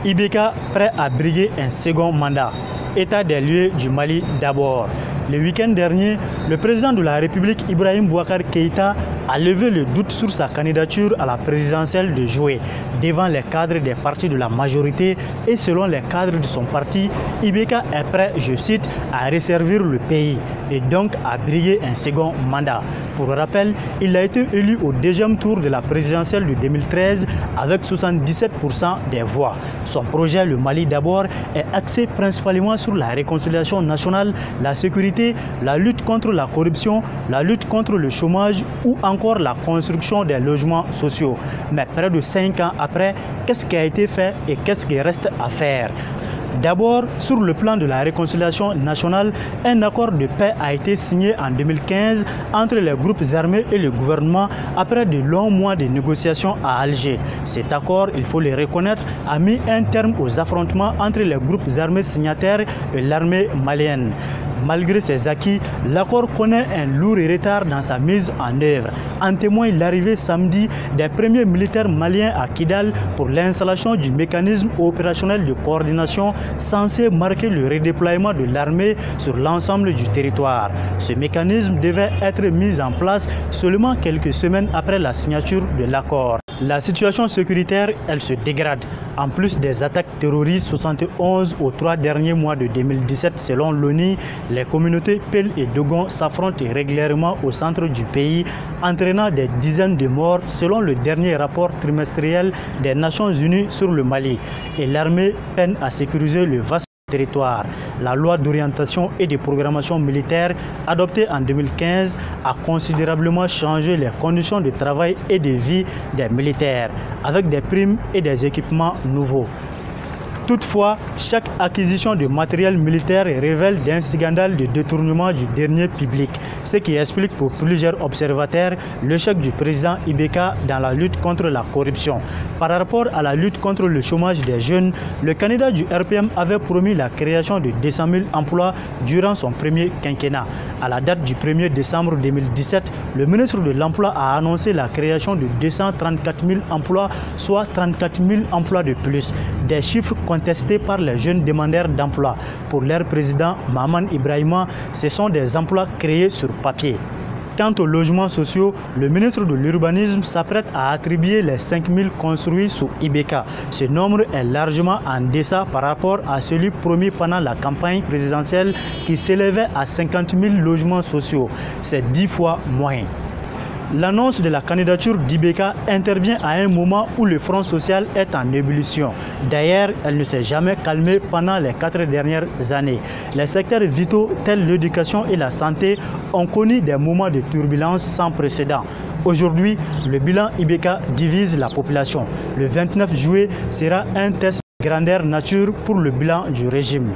Ibeka prêt à briguer un second mandat. État des lieux du Mali d'abord. Le week-end dernier, le président de la République, Ibrahim Boubacar Keïta, a levé le doute sur sa candidature à la présidentielle de juillet. Devant les cadres des partis de la majorité et selon les cadres de son parti, Ibeka est prêt, je cite, à resservir le pays et donc à briguer un second mandat. Pour rappel, il a été élu au deuxième tour de la présidentielle de 2013 avec 77% des voix. Son projet, le Mali d'abord, est axé principalement sur la réconciliation nationale, la sécurité, la lutte contre la corruption, la lutte contre le chômage ou encore la construction des logements sociaux. Mais près de 5 ans après, qu'est-ce qui a été fait et qu'est-ce qui reste à faire? D'abord, sur le plan de la réconciliation nationale, un accord de paix a été signé en 2015 entre les groupes armés et le gouvernement après de longs mois de négociations à Alger. Cet accord, il faut le reconnaître, a mis un terme aux affrontements entre les groupes armés signataires et l'armée malienne. Malgré ces acquis, l'accord connaît un lourd retard dans sa mise en œuvre. En témoigne l'arrivée samedi des premiers militaires maliens à Kidal pour l'installation du mécanisme opérationnel de coordination censé marquer le redéploiement de l'armée sur l'ensemble du territoire. Ce mécanisme devait être mis en place seulement quelques semaines après la signature de l'accord. La situation sécuritaire, elle se dégrade. En plus des attaques terroristes 71 aux 3 derniers mois de 2017 selon l'ONU, les communautés Peul et Dogon s'affrontent régulièrement au centre du pays, entraînant des dizaines de morts selon le dernier rapport trimestriel des Nations Unies sur le Mali. Et l'armée peine à sécuriser le vaste territoire. La loi d'orientation et de programmation militaire adoptée en 2015 a considérablement changé les conditions de travail et de vie des militaires, avec des primes et des équipements nouveaux. Toutefois, chaque acquisition de matériel militaire révèle d'un scandale de détournement du dernier public, ce qui explique pour plusieurs observateurs l'échec du président Ibeka dans la lutte contre la corruption. Par rapport à la lutte contre le chômage des jeunes, le candidat du RPM avait promis la création de 200 000 emplois durant son premier quinquennat. À la date du 1er décembre 2017, le ministre de l'Emploi a annoncé la création de 234 000 emplois, soit 34 000 emplois de plus. Des chiffres contestés par les jeunes demandeurs d'emploi. Pour leur président Maman Ibrahima, ce sont des emplois créés sur papier. Quant aux logements sociaux, le ministre de l'Urbanisme s'apprête à attribuer les 5 000 construits sous Ibeka. Ce nombre est largement en deçà par rapport à celui promis pendant la campagne présidentielle qui s'élevait à 50 000 logements sociaux. C'est 10 fois moins. L'annonce de la candidature d'Ibeka intervient à un moment où le Front social est en ébullition. D'ailleurs, elle ne s'est jamais calmée pendant les 4 dernières années. Les secteurs vitaux tels l'éducation et la santé ont connu des moments de turbulence sans précédent. Aujourd'hui, le bilan Ibeka divise la population. Le 29 juillet sera un test de grandeur nature pour le bilan du régime.